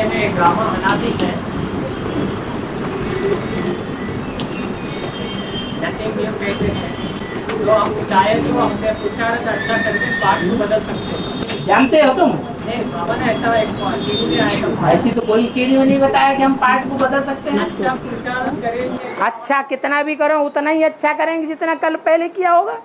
में ड्रामा अनादि है, नथिंग न्यू कहते हैं, तो हम चाहे तो अपने पुरुषार्थ अच्छा करके पाठ को बदल सकते हैं। जानते हो तुम? नहीं बाबा ने ऐसा एक सीढ़ी में आया था, ऐसी तो कोई सीढ़ी में नहीं बताया कि हम पाठ को बदल सकते हैं। अच्छा पुरुषार्थ करेंगे, अच्छा कितना भी करो उतना ही अच्छा करेंगे जितना कल पहले किया होगा।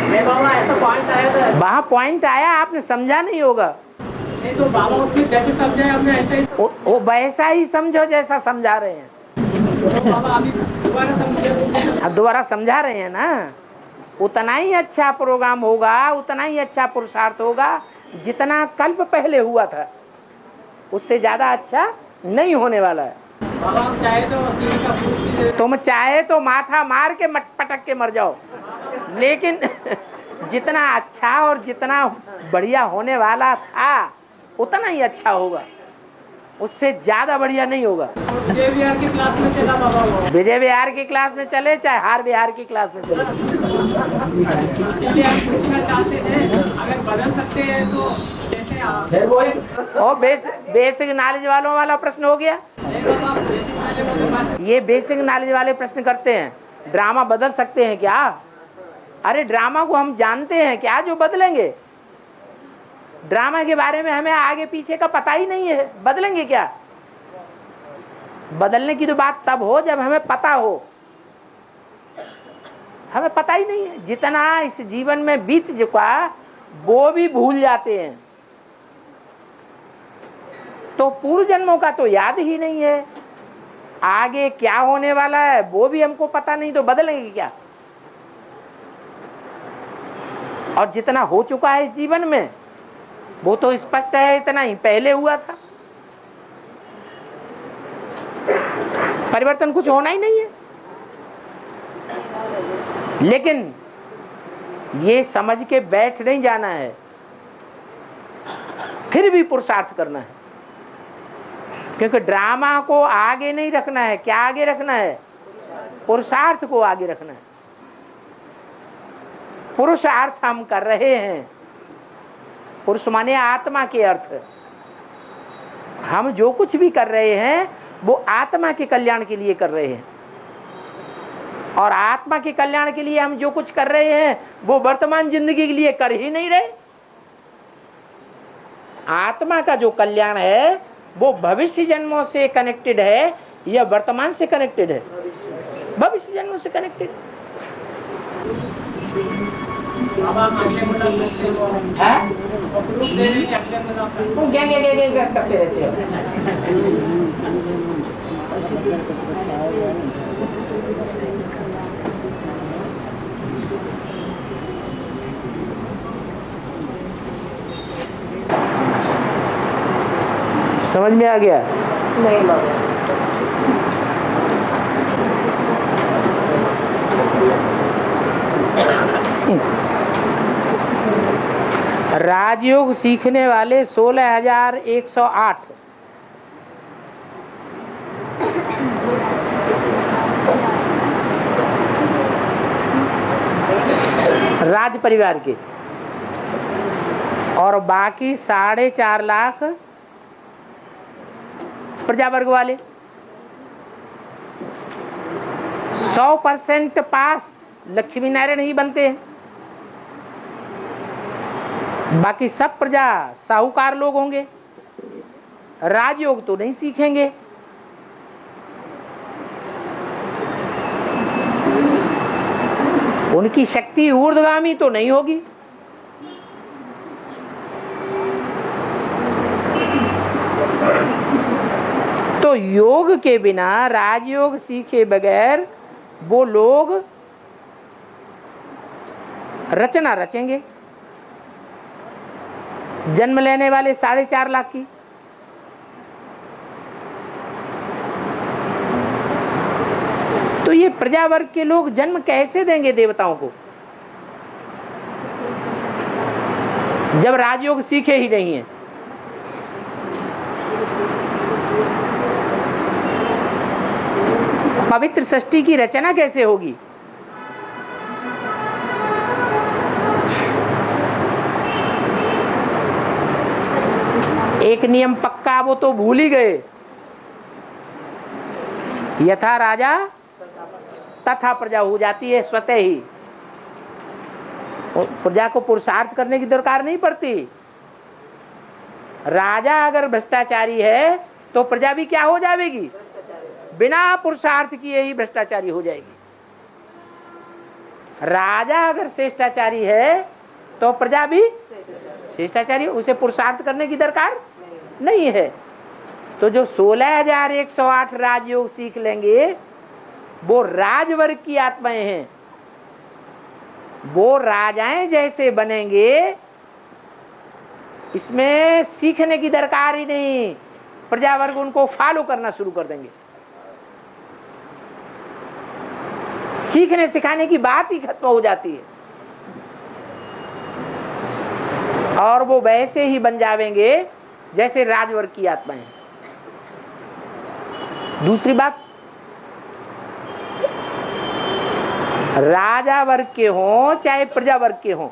नहीं बाबा ऐसा पॉइंट आया था, वहाँ पॉइंट आया, आपने समझा नहीं होगा। नहीं तो बाबा उसमें जैसे समझाए हमने ऐसे ही, वो वैसा ही समझो जैसा समझा रहे हैं। तो बाबा अभी दोबारा समझे, अब दोबारा समझा रहे हैं ना, उतना ही अच्छा प्रोग्राम होगा, उतना ही अच्छा पुरुषार्थ होगा जितना कल्प पहले हुआ था, उससे ज्यादा अच्छा नहीं होने वाला है। बाबा हम चाहे तो सीढ़ी का प्रूफ भी दे, तुम चाहे तो माथा मार के पटक के मर जाओ, लेकिन जितना अच्छा और जितना बढ़िया होने वाला था उतना ही अच्छा होगा, उससे ज्यादा बढ़िया नहीं होगा। विजय विहार की क्लास में चला बाबा वो, विजय विहार की क्लास में चले चाहे हार विहार की क्लास में चले, इसलिए हम पूछना चाहते थे अगर बदल सकते हैं तो जैसे आप, फिर वही और बेसिक नॉलेज वालों वाला प्रश्न हो गया। नहीं बाबा बेसिक वाले वाले बात, ये बेसिक नॉलेज वाले प्रश्न करते हैं, ड्रामा बदल सकते हैं क्या? अरे ड्रामा को हम जानते हैं क्या जो बदलेंगे? ड्रामा के बारे में हमें आगे पीछे का पता ही नहीं है, बदलेंगे क्या? बदलने की तो बात तब हो जब हमें पता हो, हमें पता ही नहीं है। जितना इस जीवन में बीत चुका वो भी भूल जाते हैं, तो पूर्व जन्मों का तो याद ही नहीं है, आगे क्या होने वाला है वो भी हमको पता नहीं, तो बदलेंगे क्या? और जितना हो चुका है इस जीवन में वो तो स्पष्ट है, इतना ही पहले हुआ था, परिवर्तन कुछ होना ही नहीं है। लेकिन ये समझ के बैठ नहीं जाना है, फिर भी पुरुषार्थ करना है, क्योंकि ड्रामा को आगे नहीं रखना है। क्या आगे रखना है? पुरुषार्थ को आगे रखना है। पुरुषार्थ हम कर रहे हैं, पुरुष माने आत्मा के अर्थ। हम जो कुछ भी कर रहे हैं वो आत्मा के कल्याण के लिए कर रहे हैं, और आत्मा के कल्याण के लिए हम जो कुछ कर रहे हैं वो वर्तमान जिंदगी के लिए कर ही नहीं रहे। आत्मा का जो कल्याण है वो भविष्य जन्मों से कनेक्टेड है या वर्तमान से कनेक्टेड है? भविष्य जन्मों से कनेक्टेड है। बाबा हम अगले मुलाकात में वो प्रूफ दे देंगे, अगले मुलाकात में। तुम क्या करते रहते हो? समझ में आ गया? नहीं बाबा, राजयोग सीखने वाले 16,108 राज परिवार के, और बाकी 4.5 लाख प्रजा वर्ग वाले। 100% पास लक्ष्मी नारायण ही बनते हैं, बाकी सब प्रजा साहूकार लोग होंगे, राजयोग तो नहीं सीखेंगे। उनकी शक्ति ऊर्ध्वगामी तो नहीं होगी। तो योग के बिना, राजयोग सीखे बगैर वो लोग रचना रचेंगे, जन्म लेने वाले 4.5 लाख की। तो ये प्रजा वर्ग के लोग जन्म कैसे देंगे देवताओं को, जब राजयोग सीखे ही नहीं है? पवित्र सृष्टि की रचना कैसे होगी? एक नियम पक्का वो तो भूल ही गए, यथा राजा तथा प्रजा हो जाती है स्वतः ही। प्रजा को पुरुषार्थ करने की दरकार नहीं पड़ती। राजा अगर भ्रष्टाचारी है तो प्रजा भी क्या हो जाएगी, बिना पुरुषार्थ किए ही भ्रष्टाचारी हो जाएगी। राजा अगर श्रेष्ठाचारी है तो प्रजा भी श्रेष्ठाचारी, उसे पुरुषार्थ करने की दरकार नहीं है। तो जो 16,108 राजयोग सीख लेंगे वो राजवर्ग की आत्माएं हैं, वो राजाएं जैसे बनेंगे, इसमें सीखने की दरकार ही नहीं। प्रजावर्ग उनको फॉलो करना शुरू कर देंगे, सीखने सिखाने की बात ही खत्म हो जाती है, और वो वैसे ही बन जाएंगे जैसे राजवर्ग की आत्माएं। दूसरी बात, राजा वर्ग के हों चाहे प्रजा वर्ग के हों,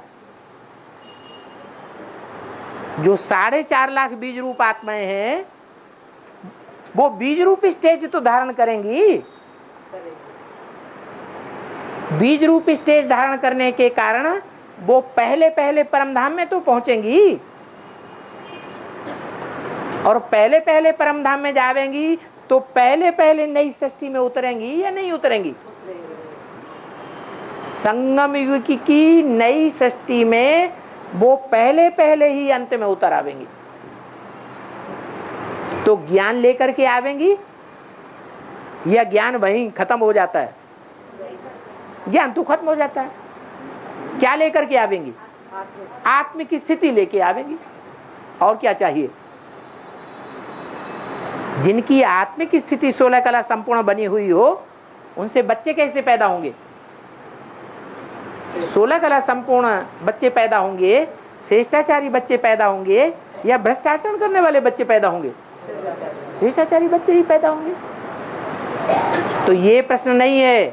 जो 4.5 लाख बीज रूप आत्माएं हैं वो बीज रूप स्टेज तो धारण करेंगी। बीज रूप स्टेज धारण करने के कारण वो पहले पहले परमधाम में तो पहुंचेंगी, और पहले पहले परमधाम में जावेंगी तो पहले पहले नई सृष्टि में उतरेंगी या नहीं उतरेंगी? संगम युग की नई सृष्टि में वो पहले पहले ही अंत में उतर आवेंगी। तो ज्ञान लेकर के आवेंगी या ज्ञान वहीं खत्म हो जाता है? ज्ञान तो खत्म हो जाता है। क्या लेकर के आवेंगी? आत्मिक स्थिति लेके आवेंगी, और क्या चाहिए? जिनकी आत्मिक स्थिति 16 कला संपूर्ण बनी हुई हो, उनसे बच्चे कैसे पैदा होंगे? 16 कला संपूर्ण बच्चे पैदा होंगे, श्रेष्ठाचारी बच्चे पैदा होंगे, या भ्रष्टाचार करने वाले बच्चे पैदा होंगे? श्रेष्ठाचारी बच्चे ही पैदा होंगे। तो ये प्रश्न नहीं है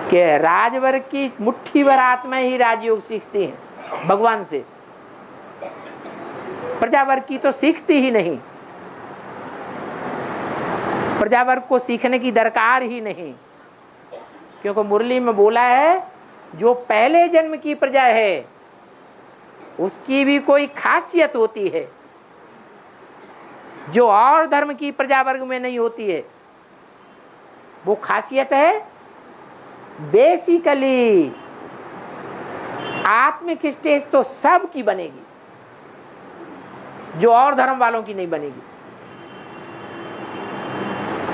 कि राजवर्ग की मुट्ठी भर आत्माएं ही राजयोग सीखती हैं भगवान से, प्रजावर्ग की तो सीखती ही नहीं, प्रजावर्ग को सीखने की दरकार ही नहीं। क्योंकि मुरली में बोला है जो पहले जन्म की प्रजा है उसकी भी कोई खासियत होती है जो और धर्म की प्रजा वर्ग में नहीं होती है। वो खासियत है बेसिकली आत्मिक स्टेज तो सब की बनेगी, जो और धर्म वालों की नहीं बनेगी।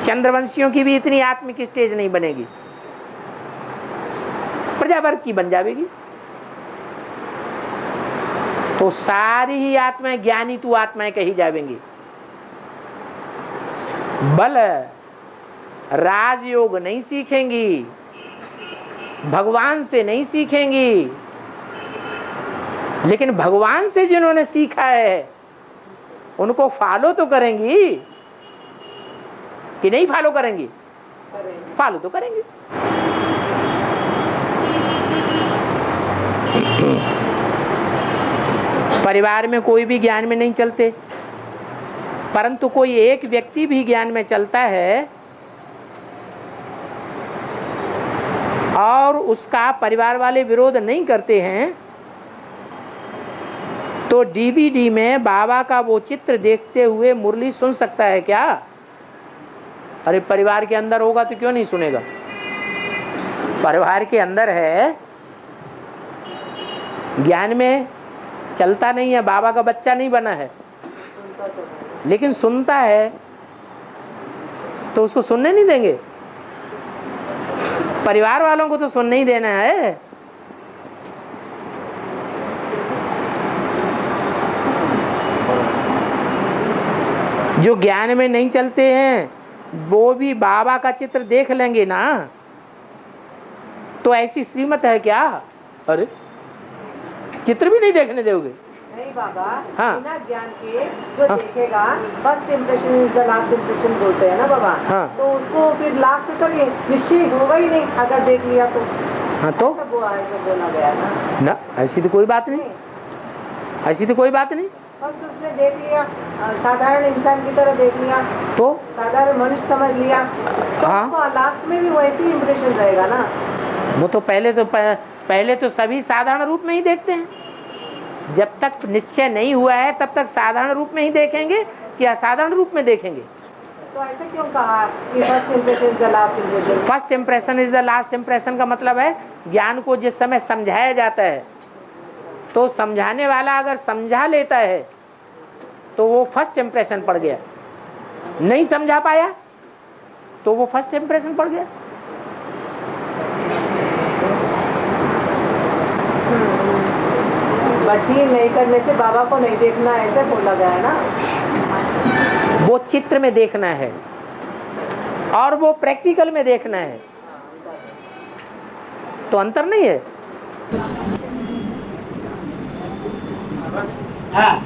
चंद्रवंशियों की भी इतनी आत्मिक स्टेज नहीं बनेगी, प्रजावर्ग की बन जाएगी। तो सारी ही आत्माएं ज्ञानी तू आत्माएं कही जाएंगी। बल राजयोग नहीं सीखेंगी, भगवान से नहीं सीखेंगी, लेकिन भगवान से जिन्होंने सीखा है उनको फॉलो तो करेंगी कि नहीं? फॉलो करेंगी? फॉलो तो करेंगी। परिवार में कोई भी ज्ञान में नहीं चलते, परंतु कोई एक व्यक्ति भी ज्ञान में चलता है और उसका परिवार वाले विरोध नहीं करते हैं, तो डीवीडी में बाबा का वो चित्र देखते हुए मुरली सुन सकता है क्या? अरे परिवार के अंदर होगा तो क्यों नहीं सुनेगा? परिवार के अंदर है, ज्ञान में चलता नहीं है, बाबा का बच्चा नहीं बना है, लेकिन सुनता है, तो उसको सुनने नहीं देंगे? परिवार वालों को तो सुनने ही देना है। जो ज्ञान में नहीं चलते हैं वो भी बाबा का चित्र देख लेंगे ना, तो ऐसी श्रीमत है क्या? अरे चित्र भी नहीं देखने दोगे? नहीं बाबा, हाँ। बिना ज्ञान के जो देखेगा, first impression is the last impression बोलते हैं ना बाबा। हाँ। तो उसको फिर लास्ट तक निश्चय होगा ही नहीं अगर देख लिया तो। हाँ तो वो आएगा बोला गया ना। ना, ऐसी तो कोई बात नहीं, ऐसी तो कोई बात नहीं। फर्स्ट उसने देख लिया, साधारण इंसान की तरह देख लिया, तो साधारण मनुष्य समझ लिया, तो हाँ। उसको लास्ट में भी वैसे ही इम्प्रेशन रहेगा ना। वो तो पहले तो सभी साधारण रूप में ही देखते हैं। जब तक निश्चय नहीं हुआ है तब तक साधारण रूप में ही देखेंगे कि असाधारण रूप में देखेंगे। तो ऐसे क्यों कहा कि first impression is the last impression? First impression is the last impression का मतलब है ज्ञान को जिस समय समझाया जाता है तो समझाने वाला अगर समझा लेता है तो वो फर्स्ट इम्प्रेशन पड़ गया, नहीं समझा पाया तो वो फर्स्ट इम्प्रेशन पड़ गया। बट ये नहीं करने से बाबा को नहीं देखना, ऐसे बोला गया है ना। वो चित्र में देखना है और वो प्रैक्टिकल में देखना है, तो अंतर नहीं है। हाँ,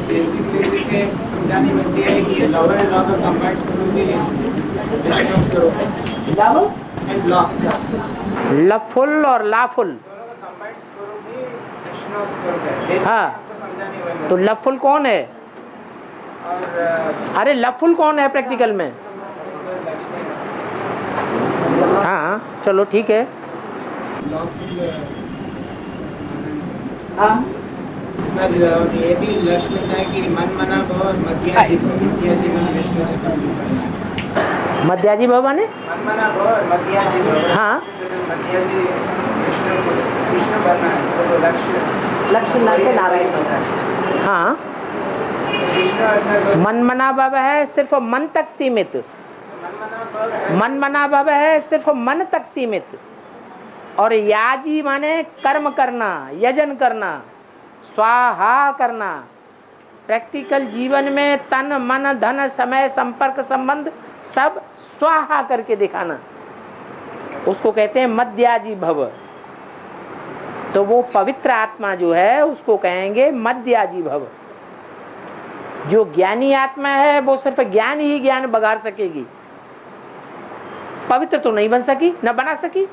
बेसिकली जैसे समझानी बनती है कि लोअर लॉ का कंबाइंड स्वरूप भी विष्णु स्वरूप है एंड लॉ लफुल और लाफुल। कंबाइंड स्वरूप भी विष्णु स्वरूप है। बेसिकली हाँ, आपको समझानी बनती तो लफुल कौन है? और अरे लफुल कौन है प्रैक्टिकल में? हाँ चलो ठीक है। हाँ पर ये भी लक्ष्य होता है कि मन मना भव मध्याजी मन विष्णु चक्र मध्याजी बाबा ने मन मना भव मध्याजी भव। हाँ मध्याजी विष्णु बनना है तो लक्ष्य न के नारायण होता है। हाँ, विष्णु मन मना बाबा है सिर्फ मन तक सीमित, मन मना बाबा है सिर्फ मन तक सीमित। और याजी माने कर्म करना, यजन करना, स्वाहा करना। प्रैक्टिकल जीवन में तन मन धन समय संपर्क संबंध सब स्वाहा करके दिखाना, उसको कहते हैं मध्याजी भव। तो वो पवित्र आत्मा जो है उसको कहेंगे मध्याजी भव। जो ज्ञानी आत्मा है वो सिर्फ ज्ञान ही ज्ञान बगाड़ सकेगी, पवित्र तो नहीं बन सकी, न बना सकी।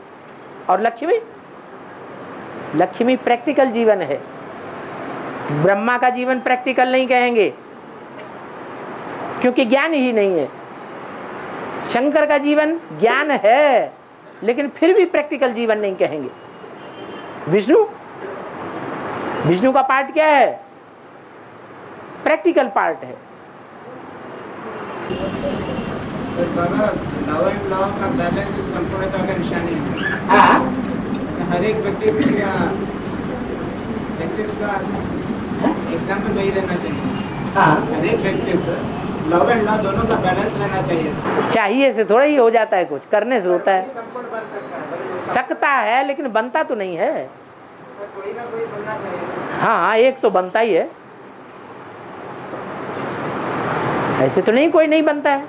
और लक्ष्मी प्रैक्टिकल जीवन है। ब्रह्मा का जीवन प्रैक्टिकल नहीं कहेंगे क्योंकि ज्ञान ही नहीं है। शंकर का जीवन ज्ञान है लेकिन फिर भी प्रैक्टिकल जीवन नहीं कहेंगे। विष्णु का पार्ट क्या है? प्रैक्टिकल पार्ट है। लॉ का बैलेंस संपूर्णता का निशानी है। हाँ, हर एक व्यक्तित्व का एग्जाम्पल वही रहना चाहिए। हाँ, हर एक व्यक्तित्व लॉ एंड लॉ दोनों का बैलेंस रहना चाहिए। चाहिए से थोड़ा ही हो जाता है, कुछ करने से होता है। संपूर्ण बन सकता है, सकता है लेकिन बनता तो नहीं है। कोई ना कोई बनना चाहिए। हाँ, एक तो बनता ही है, ऐसे तो नहीं कोई नहीं बनता है।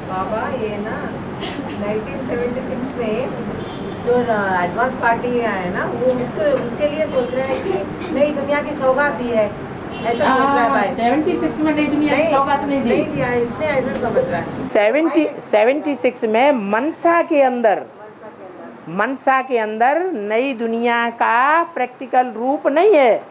बाबा ये ना 1976 में जो एडवांस पार्टी है ना वो उसके लिए सोच रहे हैं कि नई दुनिया की सौगात दी है, ऐसा सोच रहा है भाई। 76 में नई दुनिया की सौगात नहीं दी, दिया, इसने ऐसा समझ रहा है। 76 में मनसा के अंदर नई दुनिया का प्रैक्टिकल रूप नहीं है।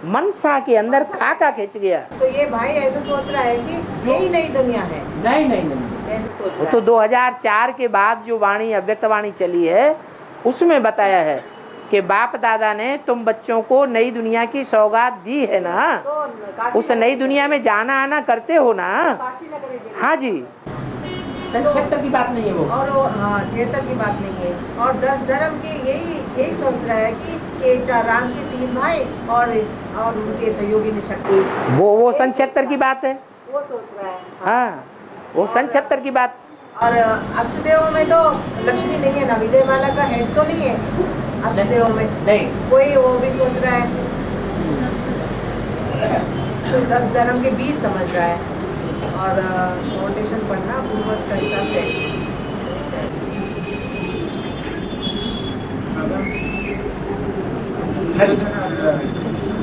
मनसा के अंदर खाका खिंच गया। तो ये भाई ऐसा सोच रहा है कि यही नई दुनिया है। नहीं, ऐसे सोच वो रहा तो है। 2004 के बाद जो वाणी अव्यक्त वाणी चली है उसमें बताया है कि बाप दादा ने तुम बच्चों को नई दुनिया की सौगात दी है ना, तो काशी उस नई दुनिया में जाना आना करते हो ना। काशी नगर है। हाँ जी, 76 की बात नहीं है वो। और वो हाँ 76 की बात नहीं है। और 10 धर्म के यही सोच रहा है कि एक राम के 3 भाई और उनके सहयोगी ने शक्ति, वो 76 की बात है। वो सोच रहा है। हाँ, वो 76 की बात। और अष्टदेव में तो लक्ष्मी नहीं है ना, विजय माला का हेड तो नहीं है अष्टदेव में। नहीं, कोई वो भी सोच रहा है, तो 10 धर्म के 20 समझ रहा है। और फाउंडेशन पढ़ना पूर्वज का हिसाब है।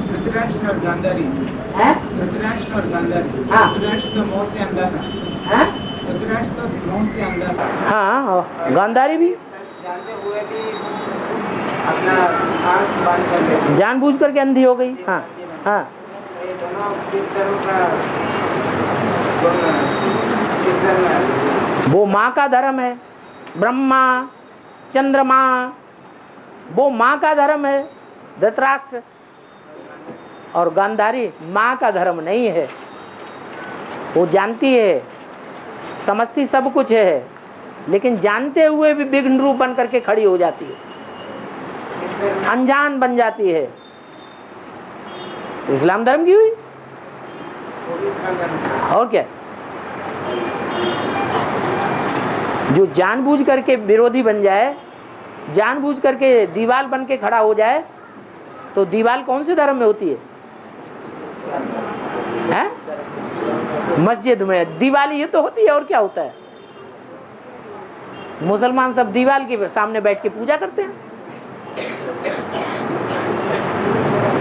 धृतराष्ट्र और गांधारी, हाँ? धृतराष्ट्र और गांधारी। हाँ। धृतराष्ट्र तो मोह से अंधा था, हाँ? धृतराष्ट्र तो मोह से अंधा था। हाँ, गांधारी भी। जानते हुए भी अपना आँख बंद कर लेती जानबूझ करके अंधी हो गई। हाँ हाँ, है। ये दोनों किस धर्म का किस धर्म है? वो माँ का धर्म है। ब्रह्मा चंद्रमा वो माँ का धर्म है, धृतराष्ट्र। और गांधारी माँ का धर्म नहीं है। वो जानती है, समझती सब कुछ है, लेकिन जानते हुए भी विघ्न रूप बन करके खड़ी हो जाती है, किस धर्म में? अनजान बन जाती है। तो इस्लाम धर्म की हुई वो भी इस्लाम धर्म का। और क्या। जो जानबूझ करके विरोधी बन जाए, जानबूझ करके दीवार बन के खड़ा हो जाए, तो दीवार कौन से धर्म में होती है? हैं? मस्जिद में दीवाली ये तो होती है, और क्या होता है? मुसलमान सब दीवार के सामने बैठ के पूजा करते हैं।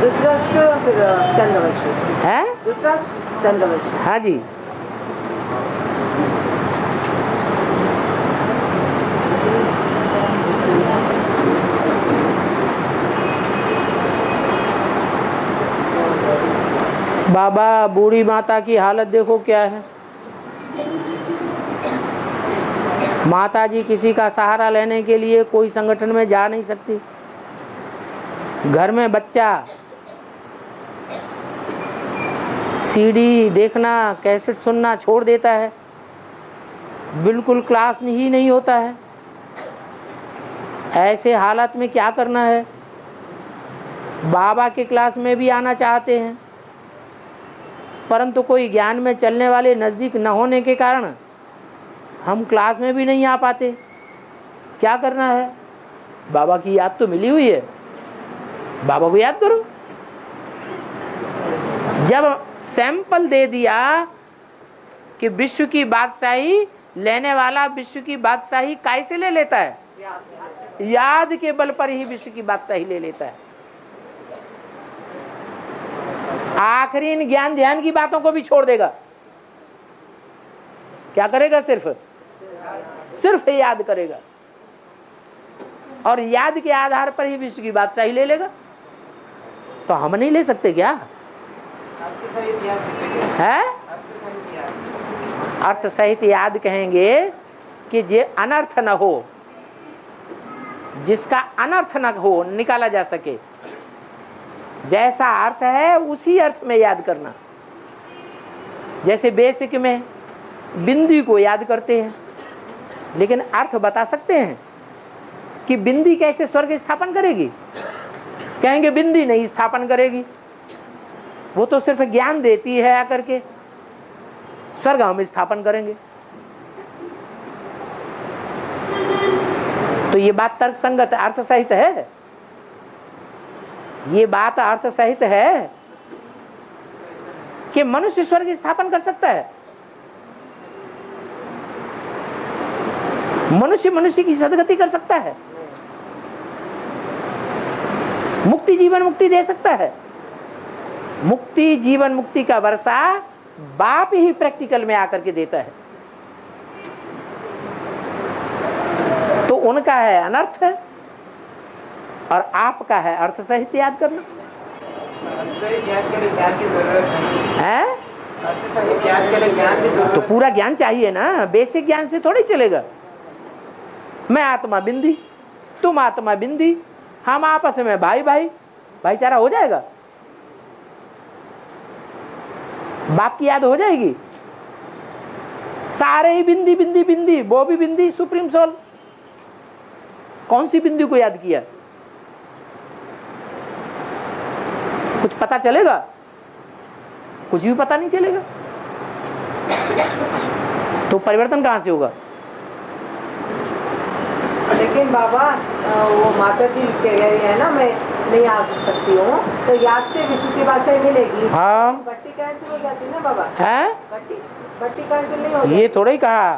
धृतराष्ट्र फिर चंद्रवंशी, हैं? धृतराष्ट्र चंद्रवंशी। हाँ जी। बाबा बूढ़ी माता की हालत देखो क्या है। माता जी किसी का सहारा लेने के लिए कोई संगठन में जा नहीं सकती। घर में बच्चा सीडी देखना, कैसेट सुनना छोड़ देता है, बिल्कुल क्लास ही नहीं होता है। ऐसे हालत में क्या करना है? बाबा के क्लास में भी आना चाहते हैं, परंतु कोई ज्ञान में चलने वाले नज़दीक न होने के कारण हम क्लास में भी नहीं आ पाते। क्या करना है? बाबा की याद तो मिली हुई है, बाबा को याद करो। जब सैंपल दे दिया कि विश्व की बादशाही लेने वाला विश्व की बादशाही कैसे ले लेता है? याद के बल पर ही विश्व की बादशाही ले लेता है। आखिरी इन ज्ञान ध्यान की बातों को भी छोड़ देगा। क्या करेगा? सिर्फ याद करेगा, और याद के आधार पर ही विश्व की बादशाही ले लेगा। तो हम नहीं ले सकते क्या? आपकी सही याद किसे कहते हैं? है आपकी सही याद। अर्थ सहित याद कहेंगे कि जे अनर्थ न हो, जिसका अनर्थ न हो, निकाला जा सके। जैसा अर्थ है उसी अर्थ में याद करना। जैसे बेसिक में बिंदी को याद करते हैं, लेकिन अर्थ बता सकते हैं कि बिंदी कैसे स्वर्ग स्थापन करेगी? कहेंगे बिंदी नहीं स्थापन करेगी, वो तो सिर्फ ज्ञान देती है आकर के, स्वर्ग हम स्थापन करेंगे। तो ये बात तर्क संगत अर्थ सहित है। ये बात अर्थ सहित है कि मनुष्य स्वर्ग स्थापन कर सकता है। मनुष्य की सदगति कर सकता है, मुक्ति जीवन मुक्ति दे सकता है। मुक्ति जीवन मुक्ति का वर्षा बाप ही प्रैक्टिकल में आकर के देता है। तो उनका है अनर्थ है और आपका है अर्थ सहित याद करना। सही याद के लिए ज्ञान की जरूरत है। सही याद के लिए ज्ञान की जरूरत। तो पूरा ज्ञान चाहिए ना, बेसिक ज्ञान से थोड़ी चलेगा। मैं आत्मा बिंदी, तुम आत्मा बिंदी, हम आपस में भाई भाई, भाईचारा हो जाएगा। बाप की याद हो जाएगी। सारे ही बिंदी बिंदी बिंदी, वो भी बिंदी, सुप्रीम सोल। कौन सी बिंदी को याद किया? कुछ पता चलेगा? कुछ भी पता नहीं चलेगा। तो परिवर्तन कहां से होगा? लेकिन बाबा वो माता जी कह रही है ना, मैं नहीं आ सकती हूँ, तो याद से विश्व की बादशाही मिलेगी। हाँ। भट्टी कैंसिल हो जाती ना बाबा? है? भट्टी कैंसिल नहीं हो ये थोड़ा ही कहा।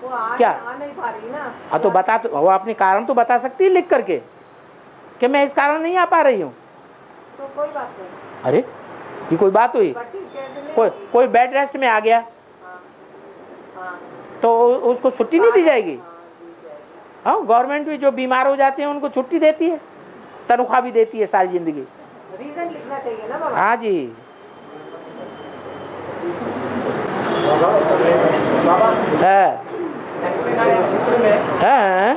वो क्या? आ नहीं पा रही ना। हाँ तो बता, तो वो अपने कारण तो बता सकती है लिख करके कि मैं इस कारण नहीं आ पा रही हूँ। तो कोई बात नहीं। अरे ये कोई बात हुई? भट्टी कैंसिल नहीं कोई होगी। कोई बेड रेस्ट में आ गया हाँ, तो उसको छुट्टी नहीं दी जाएगी? हाँ, गवर्नमेंट भी जो बीमार हो जाते हैं उनको छुट्टी देती है। तनख्वाह भी देती है सारी जिंदगी। रीजन लिखना चाहिए ना बाबा। हाँ जी। है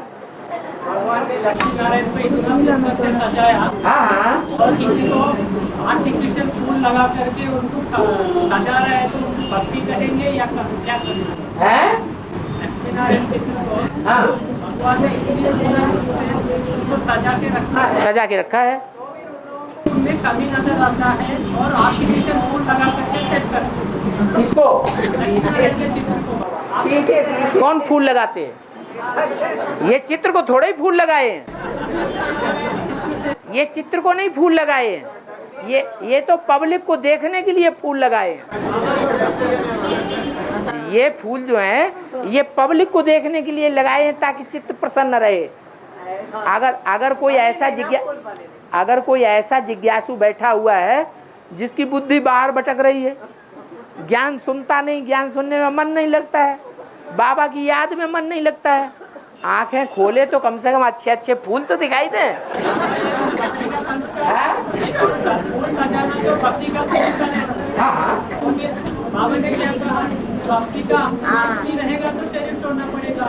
भगवान ने लक्ष्मी नारायण को इतना सुंदर से सजाया हाँ और किसी को आर्टिफिशियल फूल लगा करके उनको सजा रहा है, तो भक्ति करेंगे या क्या करेंगे? है लक्ष्मी नारायण चित्र को हाँ भगवान ने इतनी सुंदर से उनको सजा के रखा है, सजा के रखा है। उनमें कमी नजर आता है और आर्टिफिशियल फूल लगा करके टेस्ट करते हैं किसको? लक्ष्मी नारायण के चित्र को। कौन फूल लगाते हैं? ये चित्र को थोड़े ही फूल लगाए हैं, ये चित्र को नहीं फूल लगाए हैं, ये तो पब्लिक को देखने के लिए फूल लगाए हैं। ये फूल जो हैं ये पब्लिक को देखने के लिए लगाए हैं ताकि चित्त प्रसन्न रहे। अगर कोई ऐसा जिज्ञासु बैठा हुआ है जिसकी बुद्धि बाहर भटक रही है, ज्ञान सुनता नहीं, ज्ञान सुनने में मन नहीं लगता है, बाबा की याद में मन नहीं लगता है, आंखें खोले तो कम से कम अच्छे अच्छे फूल तो दिखाई दें। बाबा ने क्या कहा? भक्ति का भक्ति रहेगा तो शरीर छोड़ना पड़ेगा।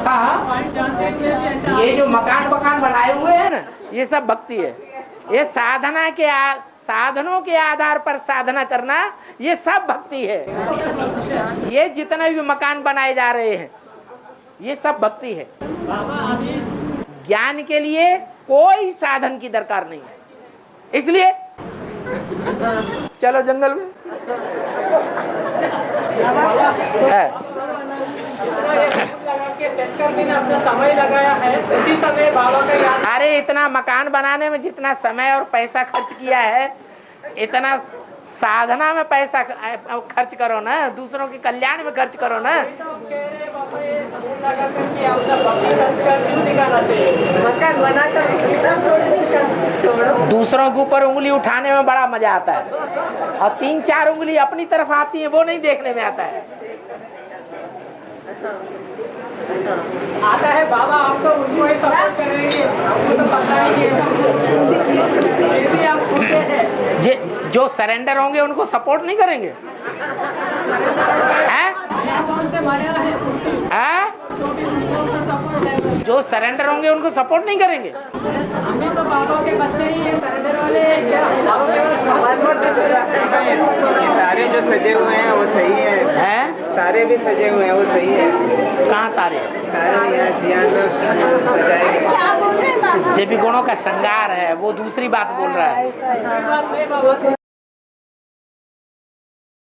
जानते हैं कि ऐसा ये जो मकान बनाए हुए हैं ना, ये सब भक्ति है। ये साधना के साधनों के आधार पर साधना करना, ये सब भक्ति है। ये जितने भी मकान बनाए जा रहे हैं ये सब भक्ति है। ज्ञान के लिए कोई साधन की दरकार नहीं है। इसलिए चलो जंगल में है। अपना समय लगाया है, उसी समय बाबा का याद। अरे इतना मकान बनाने में जितना समय और पैसा खर्च किया है, इतना साधना में पैसा खर्च करो ना, दूसरों के कल्याण में खर्च करो ना। मकान बनाकर दूसरों के ऊपर उंगली उठाने में बड़ा मजा आता है, और 3-4 उंगली अपनी तरफ आती है वो नहीं देखने में आता है। आता है बाबा, आप तो उनको ही सपोर्ट करेंगे, आपको तो पता ही है। ये भी आप खुदे हैं। जो सरेंडर होंगे उनको सपोर्ट नहीं करेंगे? हैं? जो सरेंडर होंगे उनको सपोर्ट नहीं करेंगे? हमें तो बाबा के बच्चे ही हैं, सरेंडर वाले हैं क्या? ये तारे जो सजे हुए हैं वो सही है। तारे भी सजे हुए हैं वो सही है। कहाँ तारे? यहाँ सब सजाए गए। देवी गुणों का श्रृंगार है, वो दूसरी बात बोल रहा है।